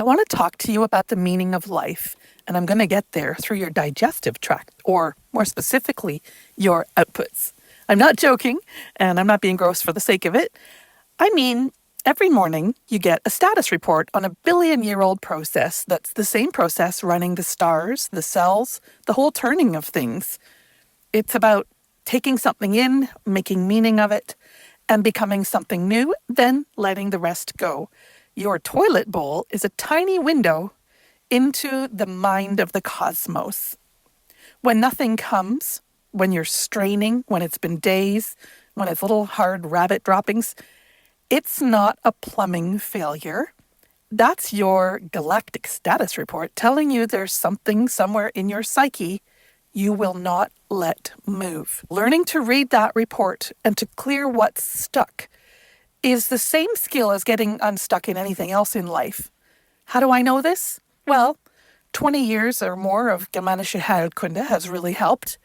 I want to talk to you about the meaning of life, and I'm going to get there through your digestive tract, or more specifically, your outputs. I'm not joking, and I'm not being gross for the sake of it. I mean, every morning you get a status report on a billion-year-old process that's the same process running the stars, the cells, the whole turning of things. It's about taking something in, making meaning of it, and becoming something new, then letting the rest go. Your toilet bowl is a tiny window into the mind of the cosmos. When nothing comes, when you're straining, when it's been days, when it's little hard rabbit droppings, it's not a plumbing failure. That's your Galactic status report telling you there's something somewhere in your psyche you will not let move. Learning to read that report and to clear what's stuck is the same skill as getting unstuck in anything else in life. How do I know this? Well, 20 years or more of germanische Heilkunde has really helped,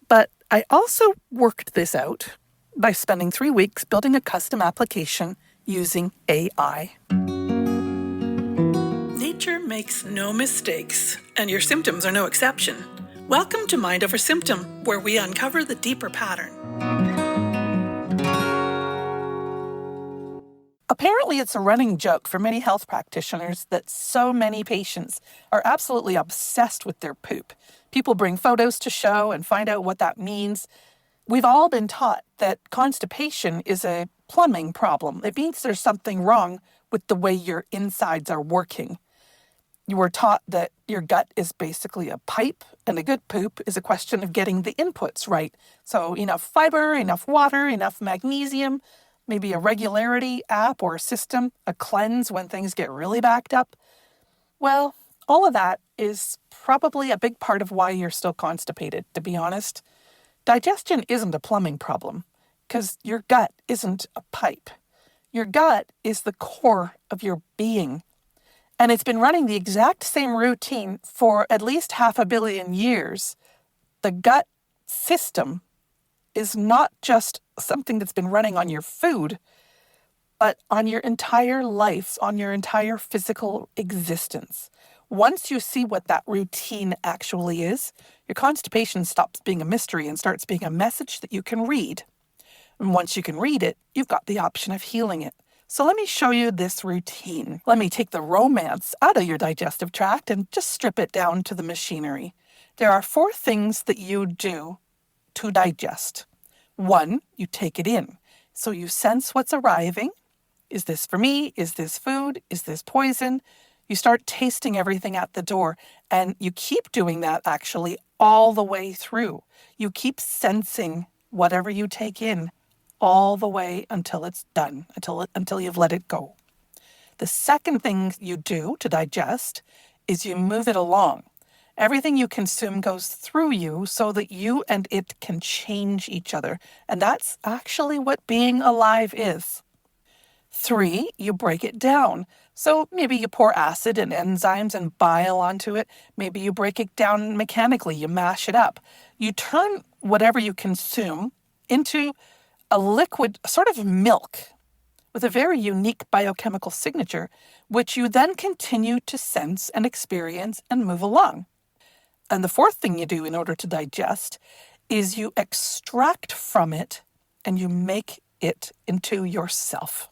but I also worked this out by spending 3 weeks building a custom application using AI. Nature makes no mistakes, and your symptoms are no exception. Welcome to Mind Over Symptom, where we uncover the deeper pattern. Apparently, it's a running joke for many health practitioners that so many patients are absolutely obsessed with their poop. People bring photos to show and find out what that means. We've all been taught that constipation is a plumbing problem. It means there's something wrong with the way your insides are working. You were taught that your gut is basically a pipe, and a good poop is a question of getting the inputs right. So enough fiber, enough water, enough magnesium, maybe a regularity app or a system, a cleanse when things get really backed up. Well, all of that is probably a big part of why you're still constipated, to be honest. Digestion isn't a plumbing problem, because your gut isn't a pipe. Your gut is the core of your being. And it's been running the exact same routine for at least 500 million years. The gut system is not just something that's been running on your food, but on your entire life, on your entire physical existence. Once you see what that routine actually is, your constipation stops being a mystery and starts being a message that you can read. And once you can read it, you've got the option of healing it. So let me show you this routine. Let me take the romance out of your digestive tract and just strip it down to the machinery. There are 4 things that you do to digest. 1, you take it in. So you sense what's arriving. Is this for me? Is this food? Is this poison? You start tasting everything at the door, and you keep doing that actually all the way through. You keep sensing whatever you take in all the way until it's done, until you've let it go. The second thing you do to digest is you move it along. Everything you consume goes through you so that you and it can change each other. And that's actually what being alive is. 3, you break it down. So maybe you pour acid and enzymes and bile onto it. Maybe you break it down mechanically. You mash it up. You turn whatever you consume into a liquid, sort of milk, with a very unique biochemical signature, which you then continue to sense and experience and move along. And the 4th thing you do in order to digest is you extract from it and you make it into yourself.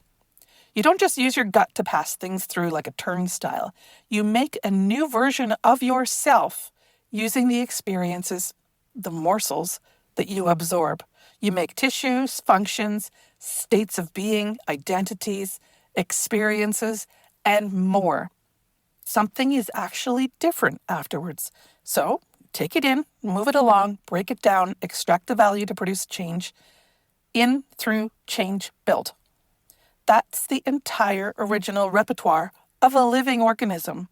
You don't just use your gut to pass things through like a turnstile. You make a new version of yourself using the experiences, the morsels that you absorb. You make tissues, functions, states of being, identities, experiences, and more. Something is actually different afterwards. So take it in, move it along, break it down, extract the value to produce change. In, through, change, build. That's the entire original repertoire of a living organism.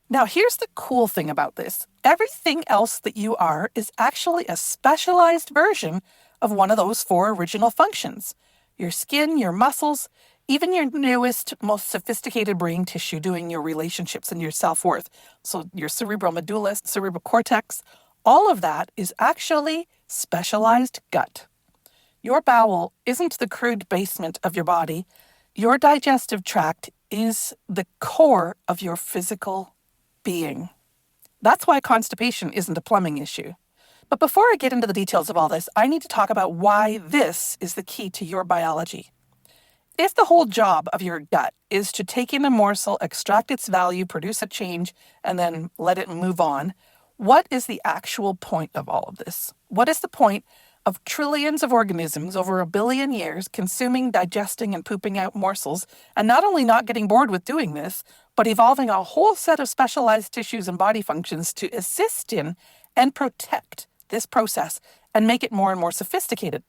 Now, here's the cool thing about this. Everything else that you are is actually a specialized version of one of those 4 original functions. Your skin, your muscles, even your newest, most sophisticated brain tissue doing your relationships and your self-worth. So your cerebral medulla, cerebral cortex, all of that is actually specialized gut. Your bowel isn't the crude basement of your body. Your digestive tract is the core of your physical being. That's why constipation isn't a plumbing issue. But before I get into the details of all this, I need to talk about why this is the key to your biology. If the whole job of your gut is to take in a morsel, extract its value, produce a change, and then let it move on, what is the actual point of all of this? What is the point of trillions of organisms over 1 billion years consuming, digesting, and pooping out morsels, and not only not getting bored with doing this, but evolving a whole set of specialized tissues and body functions to assist in and protect this process and make it more and more sophisticated?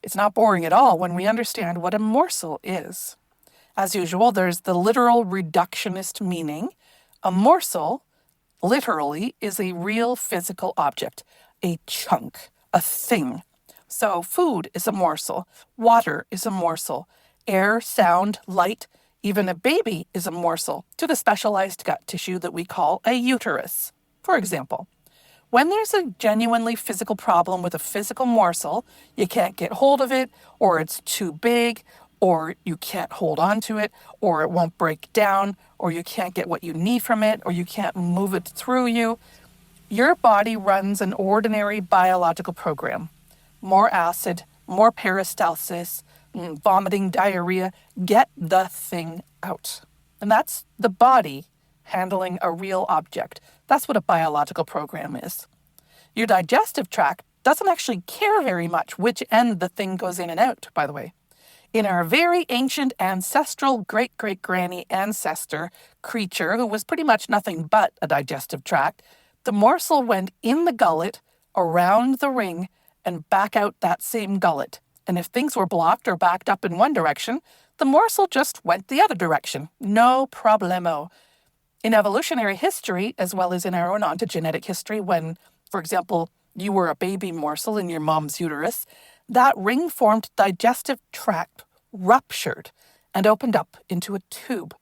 It's not boring at all when we understand what a morsel is. As usual, there's the literal reductionist meaning. A morsel, literally, is a real physical object, a chunk, a thing. So food is a morsel, water is a morsel, air, sound, light, even a baby is a morsel to the specialized gut tissue that we call a uterus. For example, when there's a genuinely physical problem with a physical morsel, you can't get hold of it, or it's too big, or you can't hold on to it, or it won't break down, or you can't get what you need from it, or you can't move it through you, your body runs an ordinary biological program. More acid, more peristalsis, vomiting, diarrhea. Get the thing out. And that's the body handling a real object. That's what a biological program is. Your digestive tract doesn't actually care very much which end the thing goes in and out, by the way. In our very ancient ancestral great-great-granny ancestor creature, who was pretty much nothing but a digestive tract, the morsel went in the gullet, around the ring, and back out that same gullet. And if things were blocked or backed up in one direction, the morsel just went the other direction. No problemo. In evolutionary history, as well as in our own ontogenetic history, when, for example, you were a baby morsel in your mom's uterus, that ring-formed digestive tract ruptured and opened up into a tube.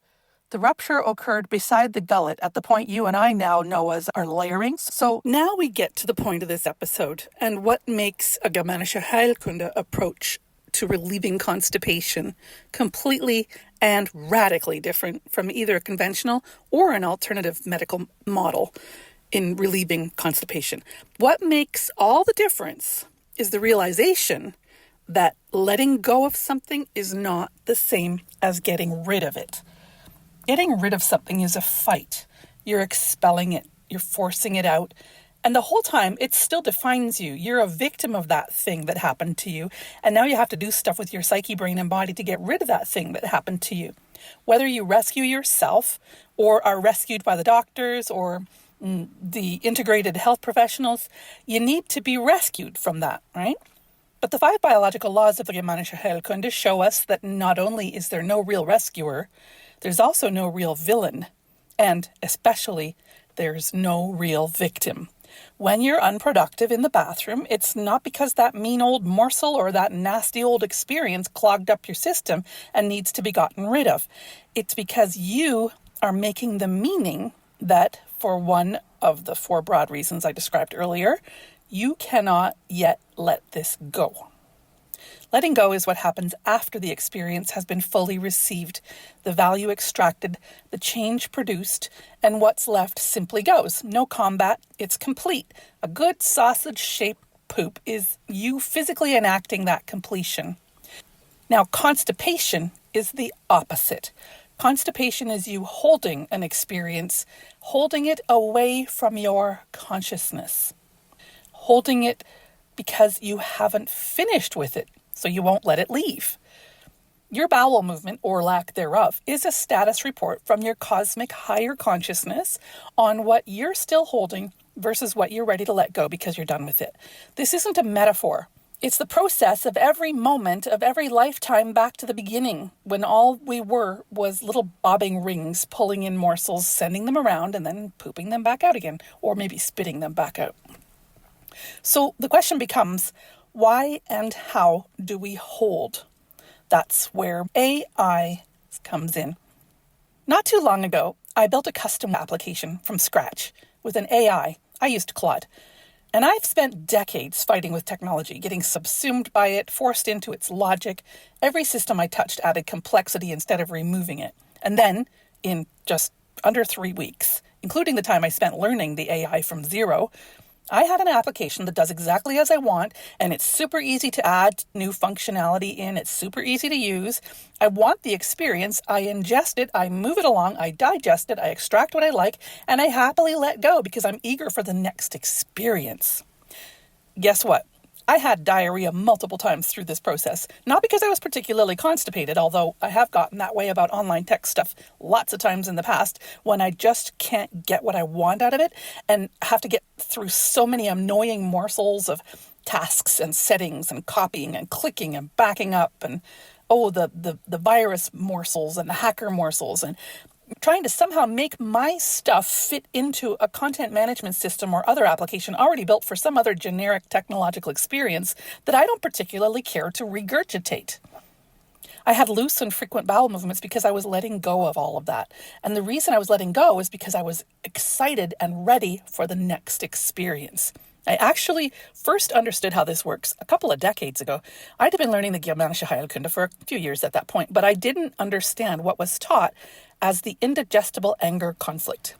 The rupture occurred beside the gullet at the point you and I now know as our layerings. So now we get to the point of this episode and what makes a germanische Heilkunde approach to relieving constipation completely and radically different from either a conventional or an alternative medical model in relieving constipation. What makes all the difference is the realization that letting go of something is not the same as getting rid of it. Getting rid of something is a fight. You're expelling it. You're forcing it out. And the whole time, it still defines you. You're a victim of that thing that happened to you. And now you have to do stuff with your psyche, brain, and body to get rid of that thing that happened to you. Whether you rescue yourself or are rescued by the doctors or the integrated health professionals, you need to be rescued from that, right? But the 5 biological laws of the germanische Heilkunde show us that not only is there no real rescuer, there's also no real villain, and especially there's no real victim. When you're unproductive in the bathroom, it's not because that mean old morsel or that nasty old experience clogged up your system and needs to be gotten rid of. It's because you are making the meaning that, for one of the 4 broad reasons I described earlier, you cannot yet let this go. Letting go is what happens after the experience has been fully received, the value extracted, the change produced, and what's left simply goes. No combat, it's complete. A good sausage-shaped poop is you physically enacting that completion. Now, constipation is the opposite. Constipation is you holding an experience, holding it away from your consciousness, holding it because you haven't finished with it, so you won't let it leave. Your bowel movement, or lack thereof, is a status report from your cosmic higher consciousness on what you're still holding versus what you're ready to let go because you're done with it. This isn't a metaphor. It's the process of every moment of every lifetime back to the beginning, when all we were was little bobbing rings pulling in morsels, sending them around, and then pooping them back out again, or maybe spitting them back out. So the question becomes, why and how do we hold? That's where AI comes in. Not too long ago, I built a custom application from scratch with an AI. I used Claude. And I've spent decades fighting with technology, getting subsumed by it, forced into its logic. Every system I touched added complexity instead of removing it. And then in just under 3 weeks, including the time I spent learning the AI from zero, I had an application that does exactly as I want, and it's super easy to add new functionality in. It's super easy to use. I want the experience. I ingest it. I move it along. I digest it. I extract what I like, and I happily let go because I'm eager for the next experience. Guess what? I had diarrhea multiple times through this process, not because I was particularly constipated, although I have gotten that way about online tech stuff lots of times in the past when I just can't get what I want out of it and have to get through so many annoying morsels of tasks and settings and copying and clicking and backing up and the virus morsels and the hacker morsels and trying to somehow make my stuff fit into a content management system or other application already built for some other generic technological experience that I don't particularly care to regurgitate. I had loose and frequent bowel movements because I was letting go of all of that. And the reason I was letting go is because I was excited and ready for the next experience. I actually first understood how this works a couple of decades ago. I'd been learning the Germanische Heilkunde for a few years at that point, but I didn't understand what was taught as the indigestible anger conflict.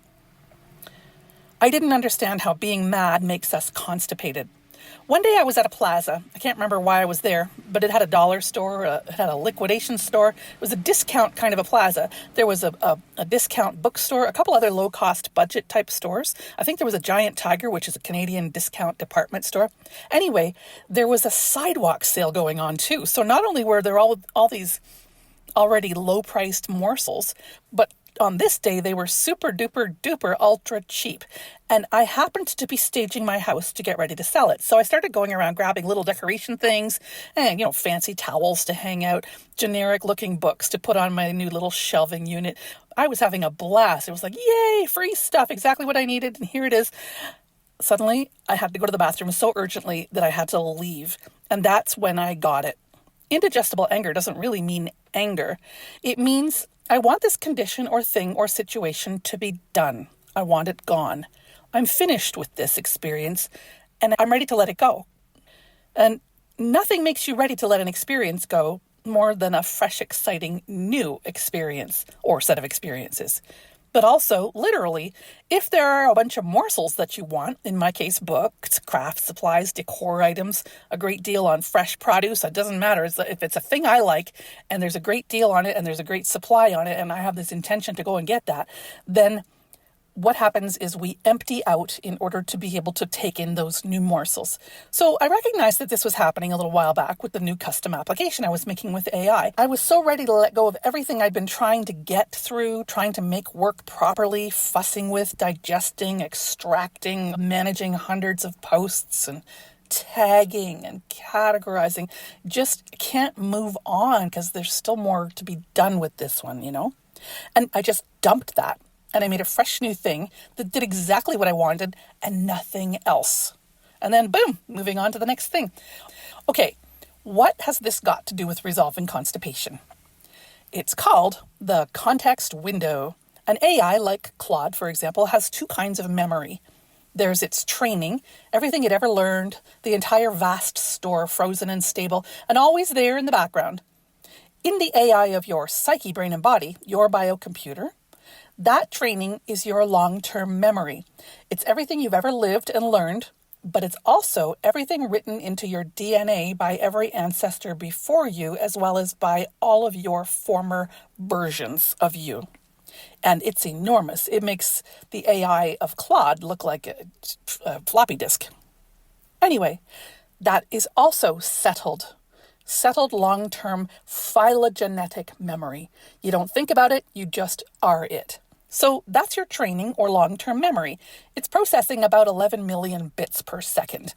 I didn't understand how being mad makes us constipated. One day I was at a plaza. I can't remember why I was there, but it had a dollar store, it had a liquidation store. It was a discount kind of a plaza. There was a discount bookstore, a couple other low-cost budget type stores. I think there was a Giant Tiger, which is a Canadian discount department store. Anyway, there was a sidewalk sale going on too. So not only were there all these already low-priced morsels, but on this day, they were super duper duper ultra cheap. And I happened to be staging my house to get ready to sell it. So I started going around grabbing little decoration things and, fancy towels to hang out, generic looking books to put on my new little shelving unit. I was having a blast. It was like, yay, free stuff, exactly what I needed. And here it is. Suddenly, I had to go to the bathroom so urgently that I had to leave. And that's when I got it. Indigestible anger doesn't really mean anger. It means I want this condition or thing or situation to be done. I want it gone. I'm finished with this experience and I'm ready to let it go. And nothing makes you ready to let an experience go more than a fresh, exciting, new experience or set of experiences. But also, literally, if there are a bunch of morsels that you want, in my case, books, craft supplies, decor items, a great deal on fresh produce, it doesn't matter. If it's a thing I like and there's a great deal on it and there's a great supply on it and I have this intention to go and get that, then what happens is we empty out in order to be able to take in those new morsels. So I recognized that this was happening a little while back with the new custom application I was making with AI. I was so ready to let go of everything I'd been trying to get through, trying to make work properly, fussing with, digesting, extracting, managing hundreds of posts and tagging and categorizing. Just can't move on because there's still more to be done with this one, And I just dumped that. And I made a fresh new thing that did exactly what I wanted and nothing else. And then boom, moving on to the next thing. Okay, what has this got to do with resolving constipation? It's called the context window. An AI like Claude, for example, has two kinds of memory. There's its training, everything it ever learned, the entire vast store, frozen and stable, and always there in the background. In the AI of your psyche, brain, and body, your biocomputer, that training is your long-term memory. It's everything you've ever lived and learned, but it's also everything written into your DNA by every ancestor before you, as well as by all of your former versions of you. And it's enormous. It makes the AI of Claude look like a floppy disk. Anyway, that is also settled long-term phylogenetic memory. You don't think about it, you just are it. So that's your training or long-term memory. It's processing about 11 million bits per second.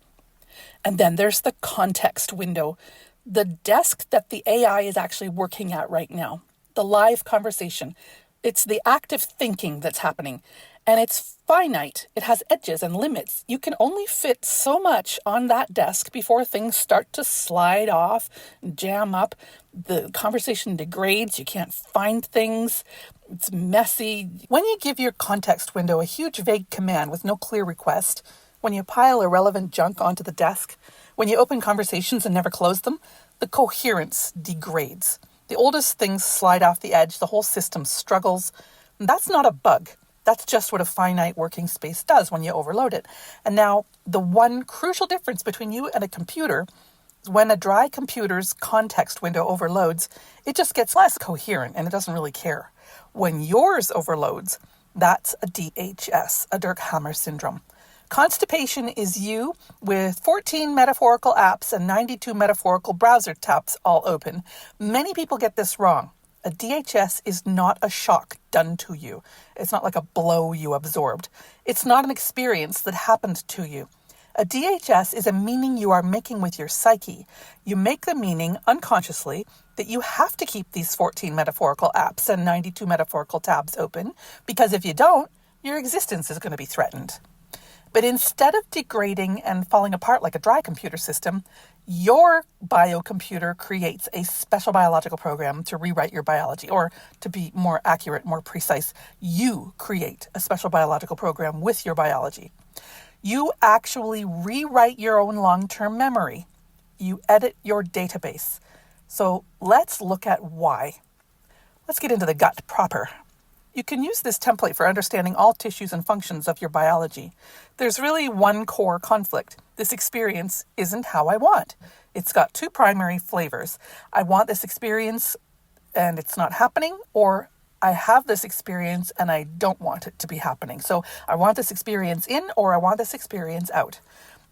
And then there's the context window, the desk that the AI is actually working at right now, the live conversation. It's the active thinking that's happening. And it's finite. It has edges and limits. You can only fit so much on that desk before things start to slide off, jam up. The conversation degrades. You can't find things. It's messy. When you give your context window a huge vague command with no clear request, when you pile irrelevant junk onto the desk, when you open conversations and never close them, the coherence degrades. The oldest things slide off the edge, the whole system struggles. That's not a bug. That's just what a finite working space does when you overload it. And now the one crucial difference between you and a computer is when a dry computer's context window overloads, it just gets less coherent and it doesn't really care. When yours overloads, that's a DHS, a Dirkhammer syndrome. Constipation is you with 14 metaphorical apps and 92 metaphorical browser tabs all open. Many people get this wrong. A DHS is not a shock done to you. It's not like a blow you absorbed. It's not an experience that happened to you. A DHS is a meaning you are making with your psyche. You make the meaning unconsciously that you have to keep these 14 metaphorical apps and 92 metaphorical tabs open, because if you don't, your existence is going to be threatened. But instead of degrading and falling apart like a dry computer system, your biocomputer creates a special biological program to rewrite your biology. Or to be more accurate, more precise, you create a special biological program with your biology. You actually rewrite your own long-term memory. You edit your database. So let's look at why. Let's get into the gut proper. You can use this template for understanding all tissues and functions of your biology. There's really one core conflict. This experience isn't how I want. It's got two primary flavors. I want this experience and it's not happening, or I have this experience and I don't want it to be happening. So I want this experience in, or I want this experience out.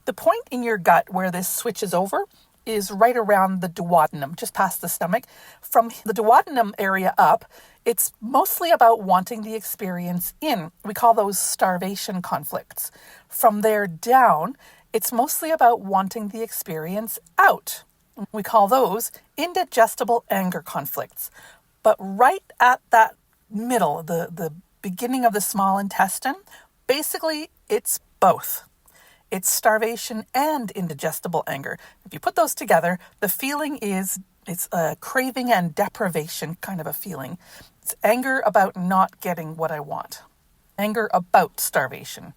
The point in your gut where this switches over is right around the duodenum, just past the stomach. From the duodenum area up, it's mostly about wanting the experience in. We call those starvation conflicts. From there down, it's mostly about wanting the experience out. We call those indigestible anger conflicts. But right at that middle, the beginning of the small intestine, basically it's both. It's starvation and indigestible anger. If you put those together, the feeling is it's a craving and deprivation kind of a feeling. It's anger about not getting what I want. Anger about starvation.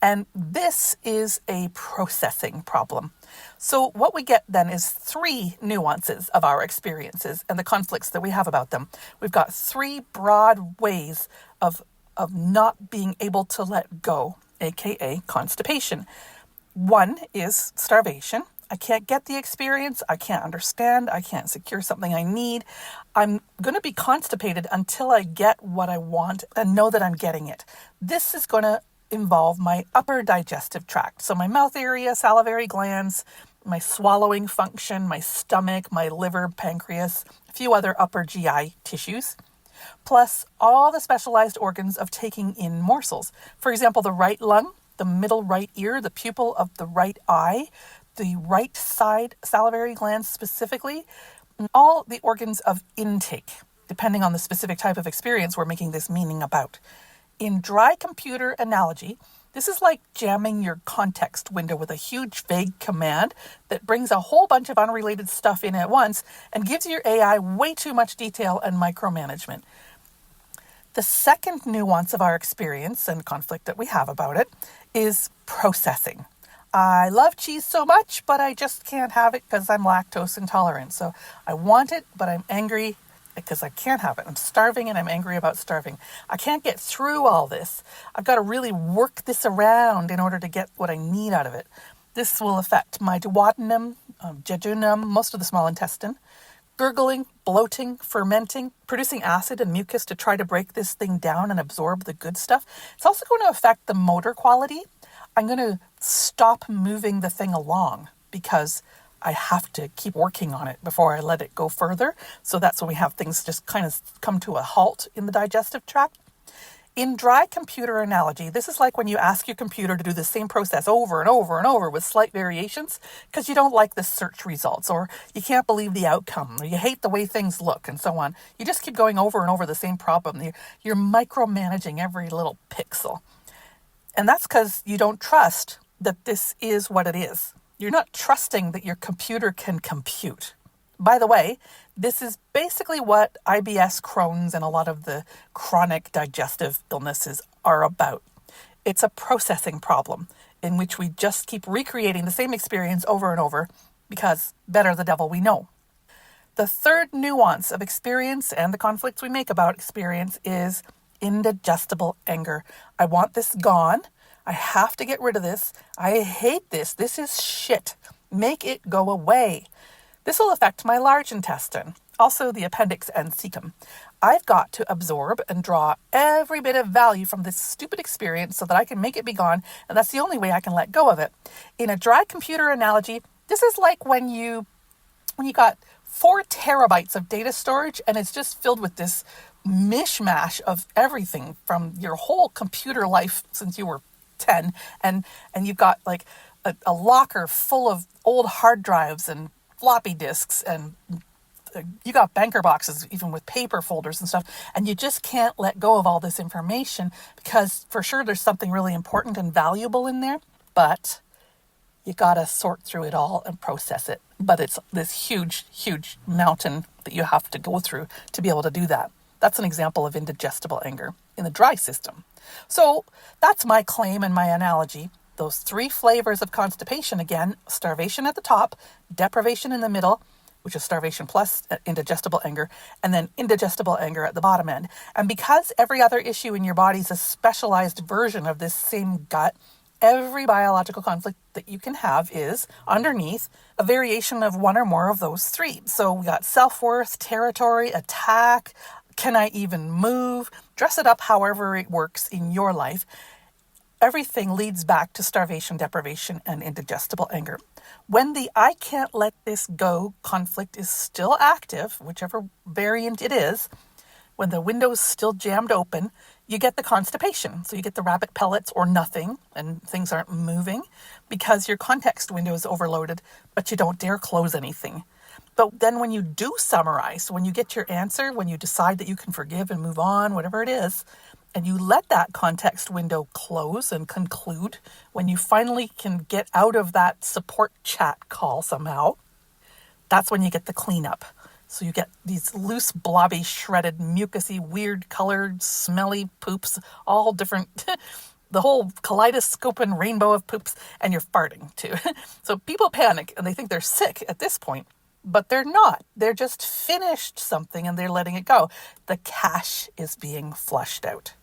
And this is a processing problem. So what we get then is three nuances of our experiences and the conflicts that we have about them. We've got three broad ways of not being able to let go, aka constipation. One is starvation. I can't get the experience. I can't understand. I can't secure something I need. I'm going to be constipated until I get what I want and know that I'm getting it. This is going to involve my upper digestive tract. So my mouth area, salivary glands, my swallowing function, my stomach, my liver, pancreas, a few other upper GI tissues, plus all the specialized organs of taking in morsels. For example, the right lung, the middle right ear, the pupil of the right eye, the right side salivary glands specifically, all the organs of intake, depending on the specific type of experience we're making this meaning about. In dry computer analogy, this is like jamming your context window with a huge vague command that brings a whole bunch of unrelated stuff in at once and gives your AI way too much detail and micromanagement. The second nuance of our experience and conflict that we have about it is processing. I love cheese so much, but I just can't have it because I'm lactose intolerant. So I want it, but I'm angry because I can't have it. I'm starving and I'm angry about starving. I can't get through all this. I've got to really work this around in order to get what I need out of it. This will affect my duodenum, jejunum, most of the small intestine, gurgling, bloating, fermenting, producing acid and mucus to try to break this thing down and absorb the good stuff. It's also going to affect the motor quality. I'm going to stop moving the thing along because I have to keep working on it before I let it go further. So that's when we have things just kind of come to a halt in the digestive tract. In dry computer analogy, this is like when you ask your computer to do the same process over and over and over with slight variations because you don't like the search results, or you can't believe the outcome, or you hate the way things look, and so on. You just keep going over and over the same problem. You're micromanaging every little pixel. And that's because you don't trust that this is what it is. You're not trusting that your computer can compute. By the way, this is basically what IBS, Crohn's, and a lot of the chronic digestive illnesses are about. It's a processing problem in which we just keep recreating the same experience over and over because better the devil we know. The third nuance of experience and the conflicts we make about experience is indigestible anger. I want this gone. I have to get rid of this. I hate this. This is shit. Make it go away. This will affect my large intestine, also the appendix and cecum. I've got to absorb and draw every bit of value from this stupid experience so that I can make it be gone, and that's the only way I can let go of it. In a dry computer analogy, this is like when you got 4 terabytes of data storage and it's just filled with this mishmash of everything from your whole computer life since you were 10, and you've got like a locker full of old hard drives and floppy disks, and you got banker boxes even with paper folders and stuff, and you just can't let go of all this information because for sure there's something really important and valuable in there, but you gotta sort through it all and process it. But it's this huge mountain that you have to go through to be able to do that. That's an example of indigestible anger in the dry system. So that's my claim and my analogy. Those 3 flavors of constipation again: starvation at the top, deprivation in the middle, which is starvation plus indigestible anger, and then indigestible anger at the bottom end. And because every other issue in your body is a specialized version of this same gut, every biological conflict that you can have is, underneath, a variation of one or more of those 3. So we got self-worth, territory, attack, can I even move? Dress it up however it works in your life. Everything leads back to starvation, deprivation, and indigestible anger. When the I can't let this go conflict is still active, whichever variant it is, when the window's still jammed open, you get the constipation. So you get the rabbit pellets or nothing, and things aren't moving because your context window is overloaded, but you don't dare close anything. But then when you do summarize, when you get your answer, when you decide that you can forgive and move on, whatever it is, and you let that context window close and conclude, when you finally can get out of that support chat call somehow, that's when you get the cleanup. So you get these loose, blobby, shredded, mucusy, weird colored, smelly poops, all different, the whole kaleidoscope and rainbow of poops, and you're farting too. So people panic and they think they're sick at this point, but they're not. They're just finished something and they're letting it go. The cache is being flushed out.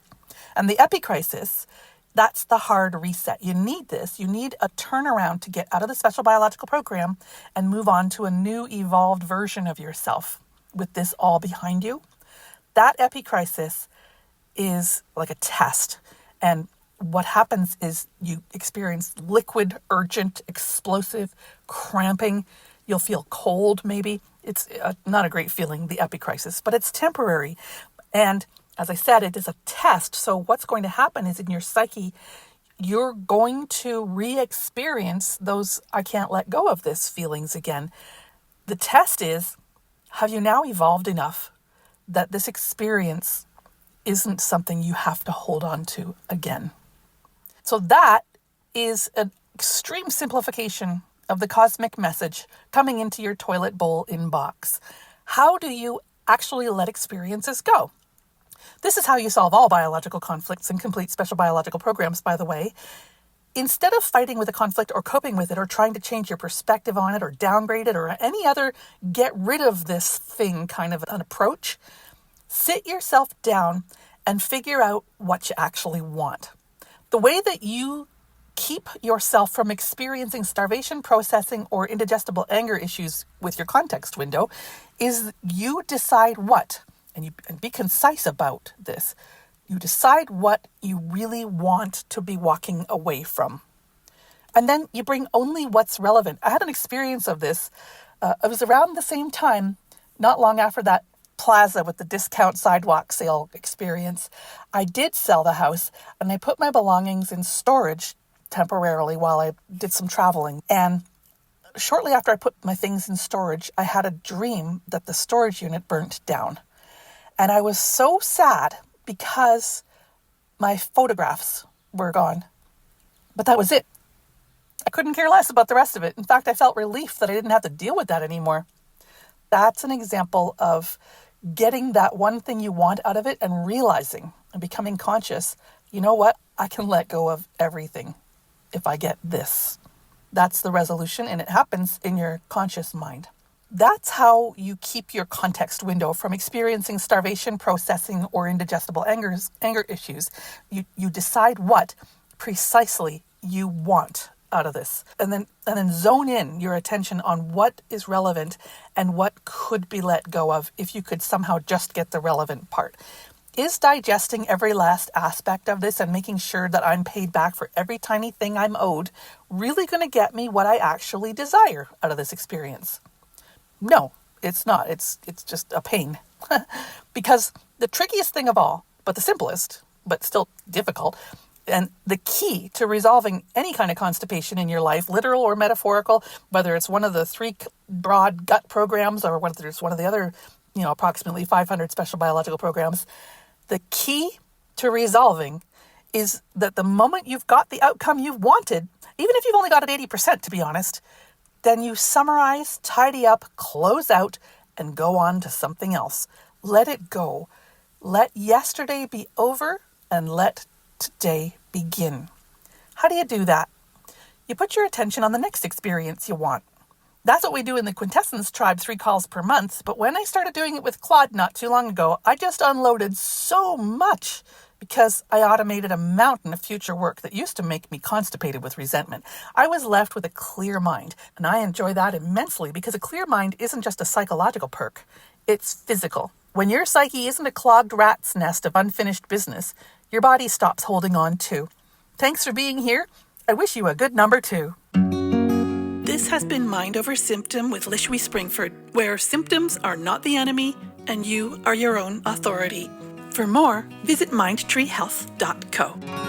And the epicrisis, that's the hard reset. You need this. You need a turnaround to get out of the special biological program and move on to a new evolved version of yourself with this all behind you. That epicrisis is like a test. And what happens is you experience liquid, urgent, explosive, cramping. You'll feel cold maybe. It's not a great feeling, the epicrisis, but it's temporary. And as I said, it is a test. So what's going to happen is in your psyche, you're going to re-experience those I can't let go of this feelings again. The test is, have you now evolved enough that this experience isn't something you have to hold on to again? So that is an extreme simplification of the cosmic message coming into your toilet bowl inbox. How do you actually let experiences go? This is how you solve all biological conflicts and complete special biological programs, by the way. Instead of fighting with a conflict or coping with it or trying to change your perspective on it or downgrade it or any other get rid of this thing kind of an approach, sit yourself down and figure out what you actually want. The way that you keep yourself from experiencing starvation, processing, or indigestible anger issues with your context window is you decide what. And be concise about this. You decide what you really want to be walking away from. And then you bring only what's relevant. I had an experience of this. It was around the same time, not long after that plaza with the discount sidewalk sale experience. I did sell the house and I put my belongings in storage temporarily while I did some traveling. And shortly after I put my things in storage, I had a dream that the storage unit burnt down. And I was so sad because my photographs were gone. But that was it. I couldn't care less about the rest of it. In fact, I felt relief that I didn't have to deal with that anymore. That's an example of getting that one thing you want out of it and realizing and becoming conscious, you know what? I can let go of everything if I get this. That's the resolution, and it happens in your conscious mind. That's how you keep your context window from experiencing starvation, processing, or indigestible anger issues. You decide what precisely you want out of this, and then zone in your attention on what is relevant and what could be let go of if you could somehow just get the relevant part. Is digesting every last aspect of this and making sure that I'm paid back for every tiny thing I'm owed really going to get me what I actually desire out of this experience? No, it's not. It's just a pain. Because the trickiest thing of all, but the simplest, but still difficult, and the key to resolving any kind of constipation in your life, literal or metaphorical, whether it's one of the 3 broad gut programs or whether it's one of the other, approximately 500 special biological programs, the key to resolving is that the moment you've got the outcome you've wanted, even if you've only got it 80%, to be honest, then you summarize, tidy up, close out, and go on to something else. Let it go. Let yesterday be over and let today begin. How do you do that? You put your attention on the next experience you want. That's what we do in the Quintessence Tribe 3 calls per month, but when I started doing it with Claude not too long ago, I just unloaded so much because I automated a mountain of future work that used to make me constipated with resentment. I was left with a clear mind, and I enjoy that immensely because a clear mind isn't just a psychological perk, it's physical. When your psyche isn't a clogged rat's nest of unfinished business, your body stops holding on too. Thanks for being here. I wish you a good number 2. This has been Mind Over Symptom with Lishui Springford, where symptoms are not the enemy and you are your own authority. For more, visit mindtreehealth.co.